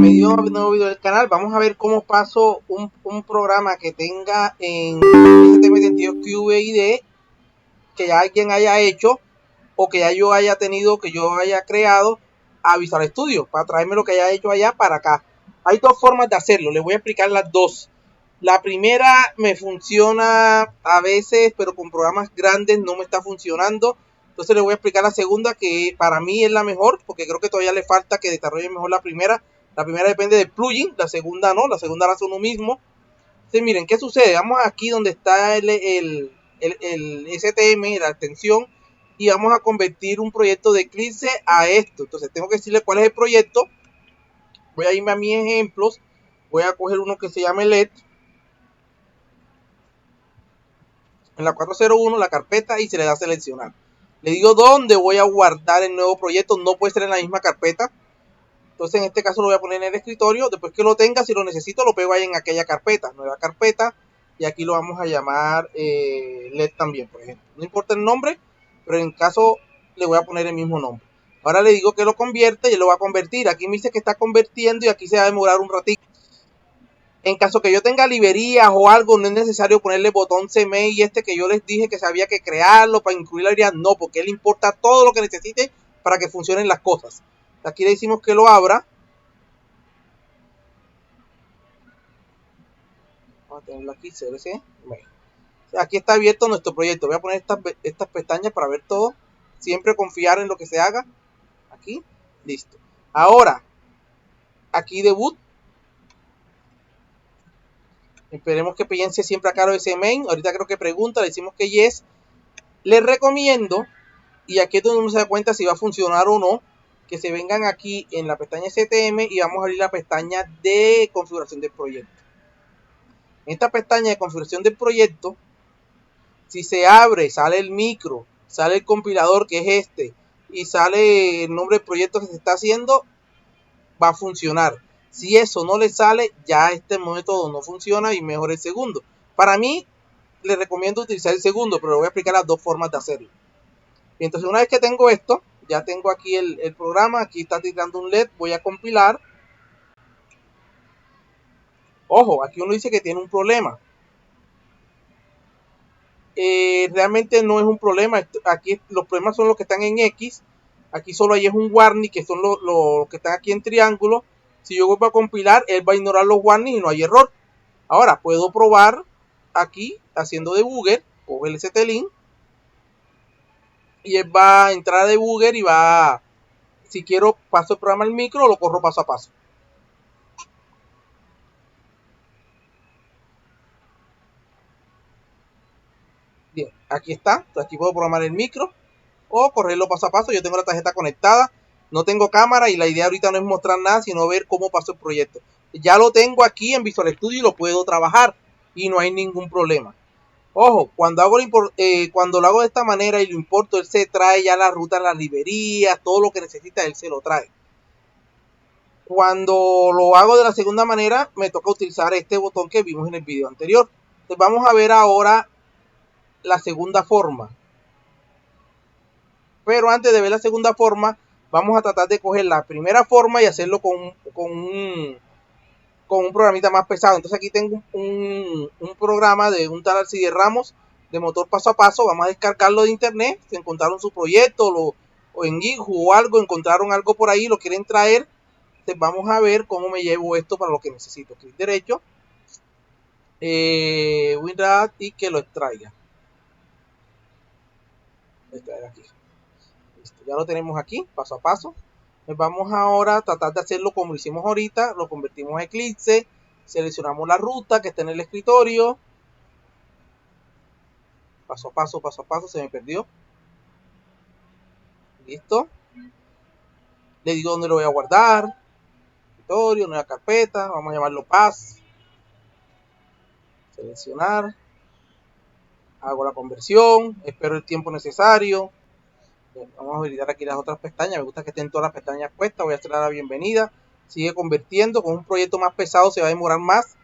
bienvenido a un nuevo video del canal. Vamos a ver cómo paso un programa que tenga en STM32QVID que ya alguien haya hecho o que ya yo haya tenido, que yo haya creado a Visual Studio para traerme lo que haya hecho allá para acá. Hay dos formas de hacerlo, les voy a explicar las dos. La primera me funciona a veces, pero con programas grandes no me está funcionando. Entonces les voy a explicar la segunda, que para mí es la mejor, porque creo que todavía le falta que desarrolle mejor la primera. La primera depende del plugin, la segunda no, la segunda la hace uno mismo. Entonces miren, ¿qué sucede? Vamos aquí donde está el STM, la extensión, y vamos a convertir un proyecto de Eclipse a esto. Entonces tengo que decirle cuál es el proyecto. Voy a irme a mis ejemplos, voy a coger uno que se llame LED. En la 401 la carpeta y se le da a seleccionar. Le digo dónde voy a guardar el nuevo proyecto, no puede ser en la misma carpeta. Entonces en este caso lo voy a poner en el escritorio, después que lo tenga, si lo necesito lo pego ahí en aquella carpeta, nueva carpeta, y aquí lo vamos a llamar LED también, por ejemplo. No importa el nombre, pero en caso le voy a poner el mismo nombre. Ahora le digo que lo convierte y él lo va a convertir. Aquí me dice que está convirtiendo y aquí se va a demorar un ratito. En caso que yo tenga librerías o algo, no es necesario ponerle botón CMake y que yo les dije que sabía que crearlo para incluir la librería. No, porque él importa todo lo que necesite para que funcionen las cosas. Aquí le decimos que lo abra. Vamos a tenerlo aquí, CLC. Aquí está abierto nuestro proyecto. Voy a poner estas pestañas para ver todo. Siempre confiar en lo que se haga. Aquí, listo. Ahora, aquí debut. Esperemos que piense siempre acá lo de CMake. Ahorita creo que pregunta, le decimos que yes. Les recomiendo, y aquí es donde uno se da cuenta si va a funcionar o no, que se vengan aquí en la pestaña STM y vamos a abrir la pestaña de configuración del proyecto. En esta pestaña de configuración del proyecto, si se abre, sale el micro, sale el compilador que es este, y sale el nombre del proyecto que se está haciendo, va a funcionar. Si eso no le sale, ya este método no funciona y mejor el segundo. Para mí, les recomiendo utilizar el segundo, pero les voy a explicar las dos formas de hacerlo. Y entonces una vez que tengo esto, ya tengo aquí el programa, aquí está tirando un LED, voy a compilar. Ojo, aquí uno dice que tiene un problema. Realmente no es un problema, aquí los problemas son los que están en X, aquí solo hay es un warning, que son los que están aquí en triángulo. Si yo vuelvo a compilar, él va a ignorar los warnings y no hay error. Ahora, puedo probar aquí, haciendo debugger, cojo el ST-Link, y él va a entrar a debugger y va, si quiero paso el programa al micro, lo corro paso a paso. Bien, aquí está, aquí puedo programar el micro o correrlo paso a paso. Yo tengo la tarjeta conectada, no tengo cámara y la idea ahorita no es mostrar nada, sino ver cómo pasó el proyecto. Ya lo tengo aquí en Visual Studio y lo puedo trabajar y no hay ningún problema. Ojo, cuando lo hago de esta manera y lo importo, él se trae ya la ruta, las librerías, todo lo que necesita, él se lo trae. Cuando lo hago de la segunda manera, me toca utilizar este botón que vimos en el video anterior. Entonces vamos a ver ahora la segunda forma. Pero antes de ver la segunda forma, vamos a tratar de coger la primera forma y hacerlo con un programita más pesado. Entonces aquí tengo un programa de un tal Alcides Ramos de motor paso a paso. Vamos a descargarlo de internet. Si encontraron su proyecto o en GitHub o algo, encontraron algo por ahí, lo quieren traer. Entonces vamos a ver cómo me llevo esto para lo que necesito. Clic derecho, WinRAR y que lo extraiga. Aquí. Listo, ya lo tenemos aquí, paso a paso. Vamos ahora a tratar de hacerlo como lo hicimos ahorita. Lo convertimos a Eclipse. Seleccionamos la ruta que está en el escritorio. Paso a paso, paso a paso. Se me perdió. Listo. Le digo dónde lo voy a guardar. Escritorio, nueva carpeta. Vamos a llamarlo Paz. Seleccionar. Hago la conversión. Espero el tiempo necesario. Vamos a habilitar aquí las otras pestañas. Me gusta que estén todas las pestañas puestas. Voy a hacer la bienvenida. Sigue convirtiendo. Con un proyecto más pesado se va a demorar más.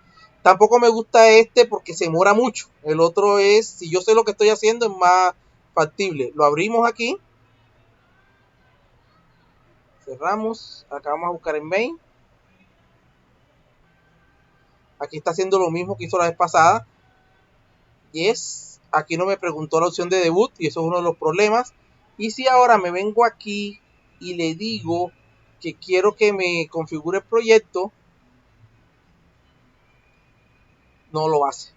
Tampoco me gusta este porque se demora mucho. El otro es, si yo sé lo que estoy haciendo, es más factible. Lo abrimos aquí. Cerramos. Acá vamos a buscar en main. Aquí está haciendo lo mismo que hizo la vez pasada. Yes. Aquí no me preguntó la opción de debut y eso es uno de los problemas. Y si ahora me vengo aquí y le digo que quiero que me configure el proyecto, no lo hace.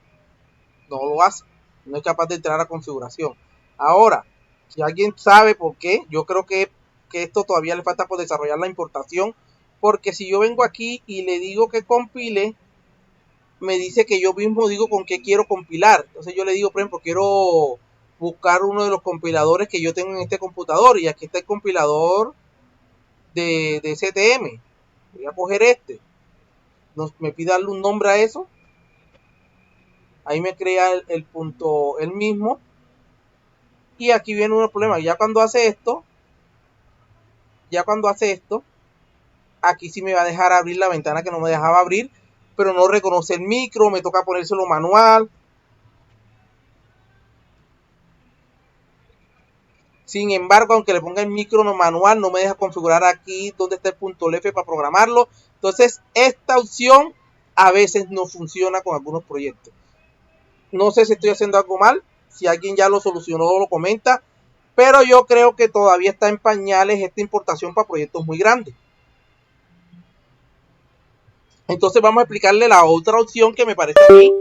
No lo hace. No es capaz de entrar a configuración. Ahora, si alguien sabe por qué, yo creo que esto todavía le falta por desarrollar la importación. Porque si yo vengo aquí y le digo que compile, me dice que yo mismo digo con qué quiero compilar. Entonces yo le digo, por ejemplo, quiero buscar uno de los compiladores que yo tengo en este computador. Y aquí está el compilador de STM. Voy a coger este. Me pide darle un nombre a eso. Ahí me crea el punto el mismo. Y aquí viene un problema. Ya cuando hace esto, aquí sí me va a dejar abrir la ventana que no me dejaba abrir. Pero no reconoce el micro. Me toca ponérselo manual. Sin embargo, aunque le ponga el micro no manual, no me deja configurar aquí donde está el punto LF para programarlo. Entonces, esta opción a veces no funciona con algunos proyectos. No sé si estoy haciendo algo mal. Si alguien ya lo solucionó, lo comenta. Pero yo creo que todavía está en pañales esta importación para proyectos muy grandes. Entonces vamos a explicarle la otra opción que me parece a mí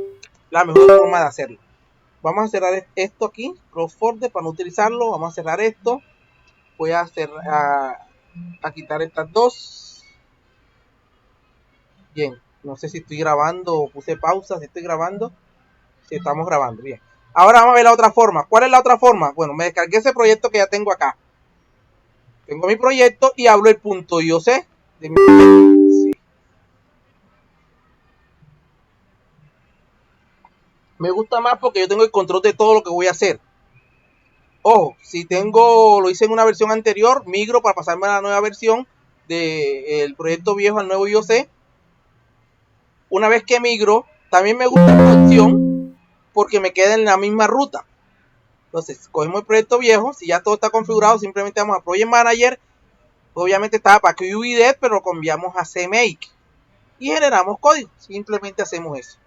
la mejor forma de hacerlo. Vamos a cerrar esto aquí, cross folder, para no utilizarlo. Vamos a cerrar esto. Voy a quitar estas dos. Bien, no sé si estoy grabando o puse pausa, si estoy grabando. Si estamos grabando, bien. Ahora vamos a ver la otra forma. ¿Cuál es la otra forma? Bueno, me descargué ese proyecto que ya tengo acá. Tengo mi proyecto y hablo el punto IOC de mi proyecto. Sí. Me gusta más porque yo tengo el control de todo lo que voy a hacer. Ojo, si lo hice en una versión anterior, migro para pasarme a la nueva versión del proyecto viejo al nuevo IOC. Una vez que migro, también me gusta esta opción porque me queda en la misma ruta. Entonces, cogemos el proyecto viejo, si ya todo está configurado, simplemente vamos a Project Manager. Obviamente estaba para QUID, pero lo cambiamos a CMake. Y generamos código. Simplemente hacemos eso.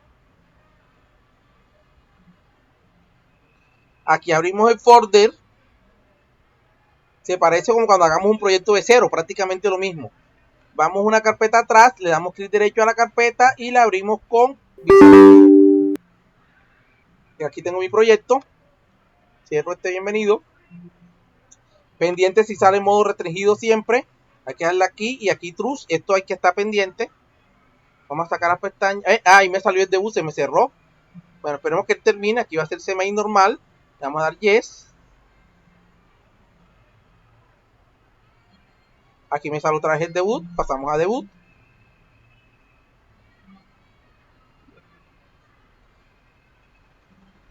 Aquí abrimos el folder. Se parece como cuando hagamos un proyecto de cero, prácticamente lo mismo. Vamos a una carpeta atrás, le damos clic derecho a la carpeta y la abrimos con Visual. Aquí tengo mi proyecto. Cierro este bienvenido. Pendiente si sale en modo restringido siempre. Hay que darle aquí y aquí true. Esto hay que estar pendiente. Vamos a sacar la pestaña. Ahí me salió el debut, se me cerró. Bueno, esperemos que él termine. Aquí va a ser CMI normal. Le vamos a dar yes. Aquí me sale otra vez el debut. Pasamos a debut.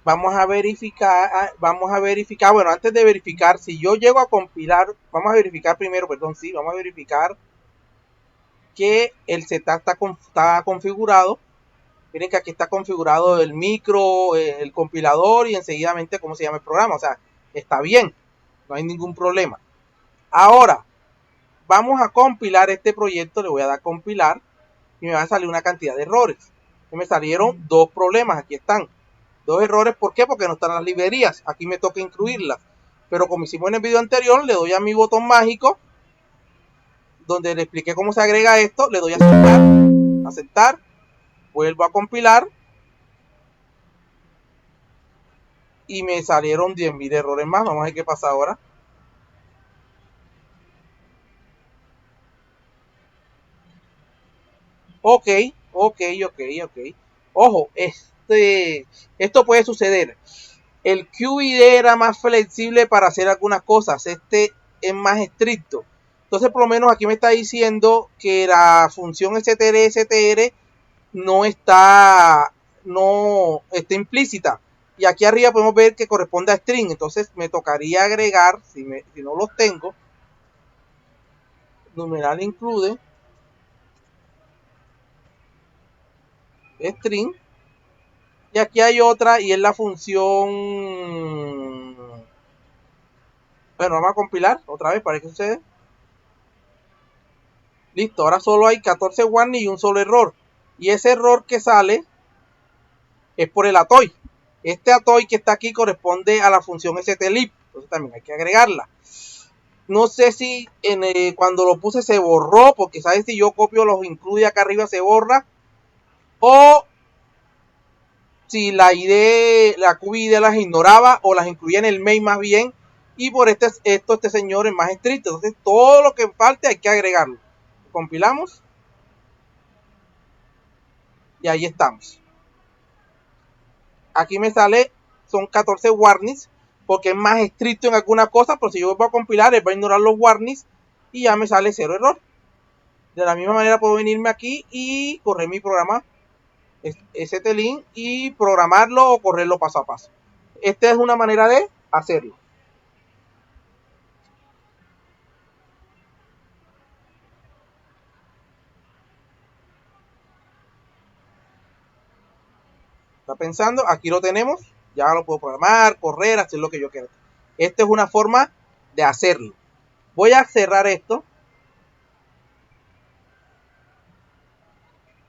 Vamos a verificar. Bueno, antes de verificar, si yo llego a compilar, vamos a verificar primero, vamos a verificar que el setup está configurado. Miren que aquí está configurado el micro, el compilador y enseguidamente cómo se llama el programa. O sea, está bien, no hay ningún problema. Ahora, vamos a compilar este proyecto, le voy a dar compilar y me va a salir una cantidad de errores. Y me salieron dos problemas, aquí están. Dos errores, ¿por qué? Porque no están las librerías, aquí me toca incluirlas. Pero como hicimos en el video anterior, le doy a mi botón mágico, donde le expliqué cómo se agrega esto, le doy a aceptar, vuelvo a compilar y me salieron 10.000 errores más. Vamos a ver qué pasa ahora. Ok. Ojo, esto puede suceder. El QID era más flexible para hacer algunas cosas. Este es más estricto. Entonces, por lo menos aquí me está diciendo que la función str no está implícita. Y aquí arriba podemos ver que corresponde a string. Entonces me tocaría agregar, si no los tengo, numeral include string. Y aquí hay otra y es la función. Bueno, vamos a compilar otra vez para ver qué sucede. Listo, ahora solo hay 14 warnings y un solo error. Y ese error que sale es por el atoy. Este atoy que está aquí corresponde a la función STLib. Entonces también hay que agregarla. No sé si cuando lo puse se borró, porque sabes, si yo copio los incluye acá arriba se borra, o si la QBID las ignoraba o las incluía en el main más bien, y por este señor es más estricto. Entonces todo lo que falte hay que agregarlo. Compilamos y ahí estamos. Aquí me sale, son 14 warnings, porque es más estricto en algunas cosas, pero si yo voy a compilar, él va a ignorar los warnings y ya me sale 0 error. De la misma manera puedo venirme aquí y correr mi programa STLink y programarlo o correrlo paso a paso. Esta es una manera de hacerlo. Está pensando, aquí lo tenemos, ya lo puedo programar, correr, hacer lo que yo quiera. Esta es una forma de hacerlo. Voy a cerrar esto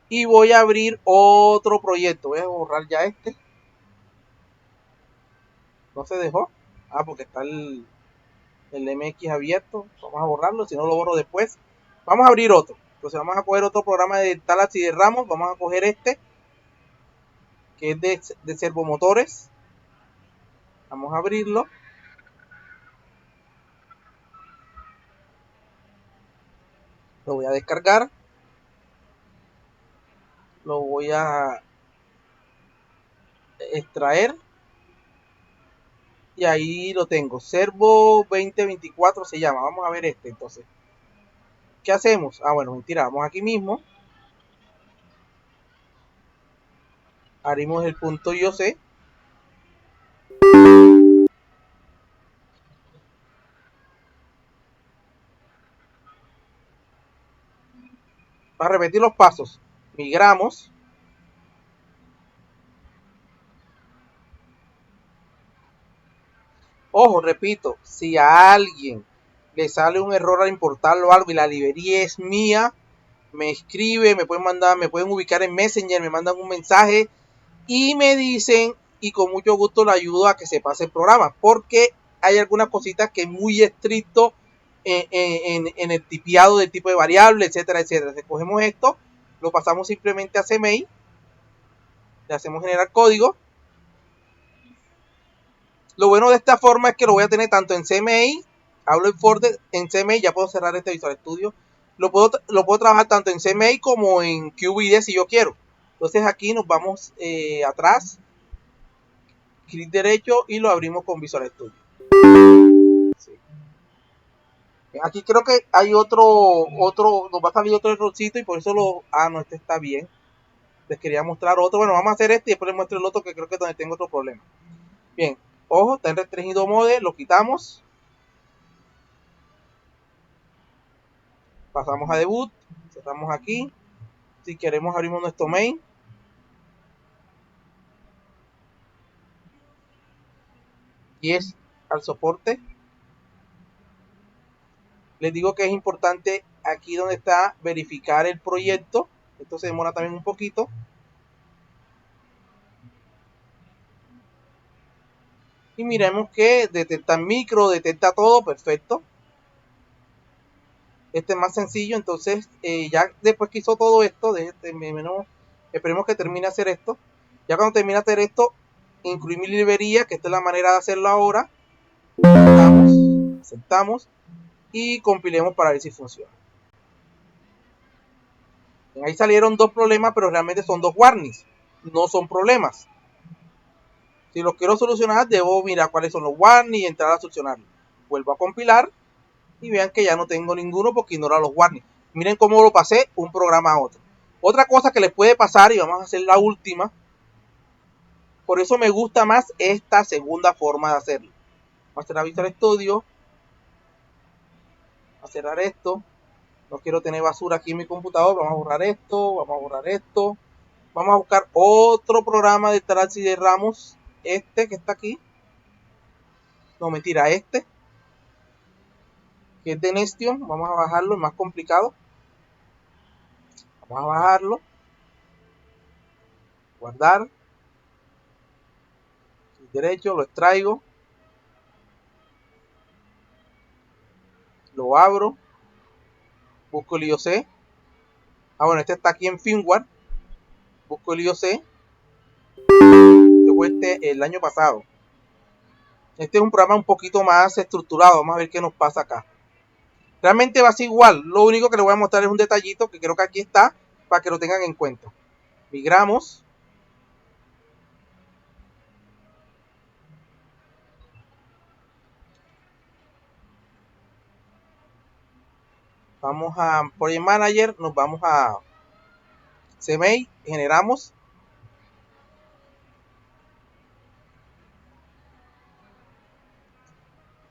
y voy a abrir otro proyecto. Voy a borrar ya este. No se dejó. Ah, porque está el MX abierto. Vamos a borrarlo, si no lo borro después. Vamos a abrir otro. Entonces vamos a coger otro programa de talas y de ramos. Vamos a coger este, que es de servomotores. Vamos a abrirlo. Lo voy a descargar. Lo voy a extraer. Y ahí lo tengo. Servo 2024 se llama. Vamos a ver este entonces. ¿Qué hacemos? Ah, bueno, mentira. Vamos aquí mismo. Abrimos el punto IOC. Para repetir los pasos. Migramos. Ojo, repito, si a alguien le sale un error al importarlo o algo y la librería es mía, me escribe, me pueden ubicar en Messenger, me mandan un mensaje y me dicen, y con mucho gusto le ayudo a que se pase el programa, porque hay algunas cositas que es muy estricto en el tipiado del tipo de variable, etcétera, etcétera. Cogemos esto, lo pasamos simplemente a CMake, le hacemos generar código. Lo bueno de esta forma es que lo voy a tener tanto en CMI, hablo en Ford, en CMI, ya puedo cerrar este Visual Studio, lo puedo trabajar tanto en CMI como en QBD si yo quiero. Entonces aquí nos vamos atrás, clic derecho y lo abrimos con Visual Studio. Sí. Aquí creo que hay otro, nos va a salir otro errorcito y por eso no, este está bien. Les quería mostrar otro, bueno, vamos a hacer este y después les muestro el otro que creo que es donde tengo otro problema. Bien, ojo, está en restringido mode, lo quitamos. Pasamos a debut, cerramos aquí. Si queremos abrimos nuestro main. Y es al soporte. Les digo que es importante aquí donde está verificar el proyecto. Esto se demora también un poquito. Y miremos que detecta micro, detecta todo, perfecto. Este es más sencillo, entonces ya después que hizo todo esto, esperemos que termine de hacer esto. Ya cuando termine de hacer esto, incluir mi librería, que esta es la manera de hacerlo ahora. Aceptamos y compilemos para ver si funciona. Ahí salieron dos problemas, pero realmente son dos warnings, no son problemas. Si los quiero solucionar, debo mirar cuáles son los warnings y entrar a solucionarlos. Vuelvo a compilar y vean que ya no tengo ninguno porque ignora los warnings. Miren cómo lo pasé un programa a otro. Otra cosa que les puede pasar, y vamos a hacer la última, por eso me gusta más esta segunda forma de hacerlo. Vamos a cerrar Visual Studio, a cerrar esto. No quiero tener basura aquí en mi computador, vamos a borrar esto, vamos a borrar esto. Vamos a buscar otro programa de Tarazzi de Ramos, este que está aquí. No, mentira, este, que es de Nestion. Vamos a bajarlo, es más complicado. Vamos a bajarlo. guardar, derecho, lo extraigo, lo abro, busco el IOC. Bueno, este está aquí en firmware, busco el IOC, este fue el año pasado. Este es un programa un poquito más estructurado, vamos a ver qué nos pasa acá. Realmente va a ser igual, lo único que les voy a mostrar es un detallito que creo que aquí está, para que lo tengan en cuenta. Migramos. Vamos a Project Manager, nos vamos a CMake, generamos.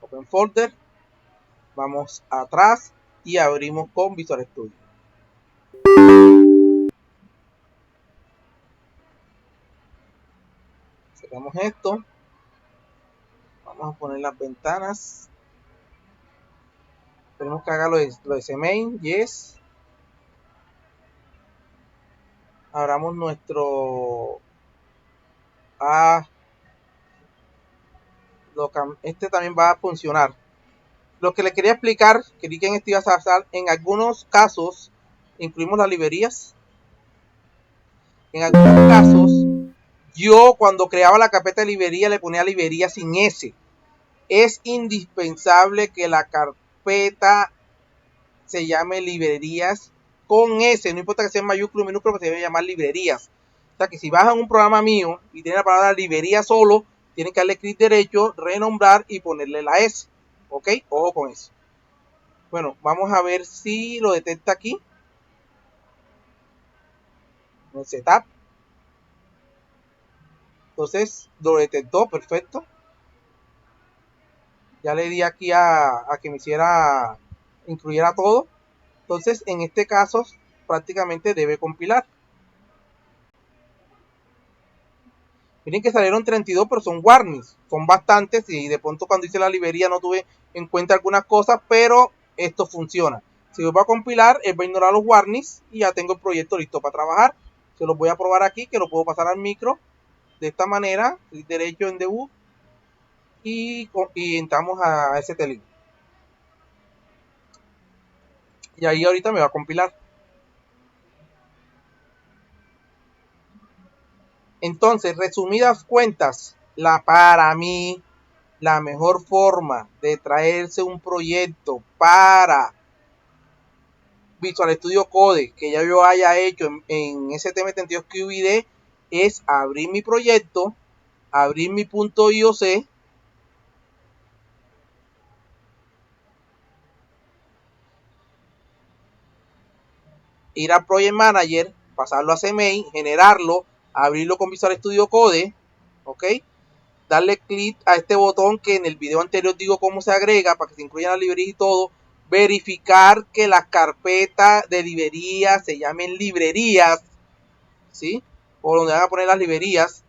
Open Folder. Vamos atrás y abrimos con Visual Studio. Cerramos esto. Vamos a poner las ventanas. Tenemos que haga lo de CMake, yes. Abramos nuestro este también va a funcionar. Lo que le quería explicar, quería que en este iba a pasar, en algunos casos incluimos las librerías. En algunos casos, yo cuando creaba la carpeta de librería le ponía librería sin S. Es indispensable que la carpeta se llame librerías con S, no importa que sea mayúsculo o minúsculo, pero se debe llamar librerías. O sea que si bajan un programa mío y tiene la palabra librería solo, tienen que darle clic derecho, renombrar y ponerle la S. ¿Ok? Ojo con eso. Bueno, vamos a ver si lo detecta aquí. En el setup. Entonces, lo detectó, perfecto. Ya le di aquí a que me incluyera todo. Entonces, en este caso, prácticamente debe compilar. Miren que salieron 32, pero son warnings. Son bastantes y de pronto cuando hice la librería no tuve en cuenta algunas cosas, pero esto funciona. Si voy a compilar, él va a ignorar los warnings y ya tengo el proyecto listo para trabajar. Se los voy a probar aquí, que lo puedo pasar al micro. De esta manera, clic derecho en debug y entramos a STLink. Y ahí ahorita me va a compilar. Entonces, resumidas cuentas, para mí, la mejor forma de traerse un proyecto para Visual Studio Code que ya yo haya hecho en STM32 QID es abrir mi proyecto, abrir mi .ioc, ir a Project Manager, pasarlo a CMake, generarlo, abrirlo con Visual Studio Code, ¿ok? Darle clic a este botón que en el video anterior digo cómo se agrega para que se incluyan las librerías y todo. Verificar que las carpetas de librerías se llamen librerías, ¿sí? O donde van a poner las librerías.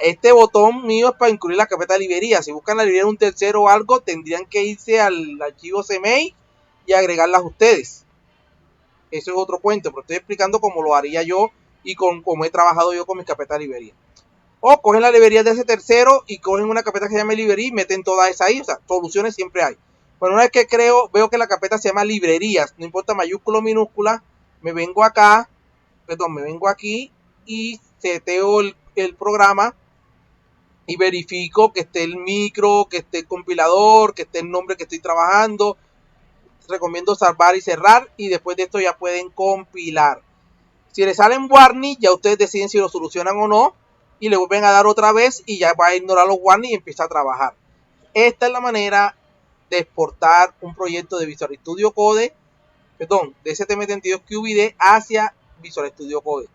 Este botón mío es para incluir la carpeta de librerías. Si buscan la librería de un tercero o algo, tendrían que irse al archivo CMake y agregarlas ustedes. Eso es otro cuento, pero estoy explicando cómo lo haría yo y cómo he trabajado yo con mis carpetas de librería. O cogen la librería de ese tercero y cogen una carpeta que se llama librería y meten todas esas ahí. O sea, soluciones siempre hay. Bueno, una vez que veo que la carpeta se llama librerías, no importa mayúscula o minúscula, me vengo acá, me vengo aquí y seteo el programa y verifico que esté el micro, que esté el compilador, que esté el nombre que estoy trabajando. Recomiendo salvar y cerrar y después de esto ya pueden compilar. Si les salen warnings, ya ustedes deciden si lo solucionan o no y le vuelven a dar otra vez y ya va a ignorar los warnings y empieza a trabajar. Esta es la manera de exportar un proyecto de Visual Studio Code, de STM32 QID hacia Visual Studio Code.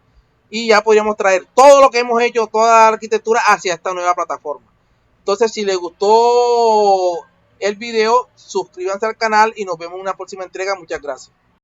Y ya podríamos traer todo lo que hemos hecho, toda la arquitectura hacia esta nueva plataforma. Entonces, si les gustó el video, suscríbanse al canal y nos vemos en una próxima entrega. Muchas gracias.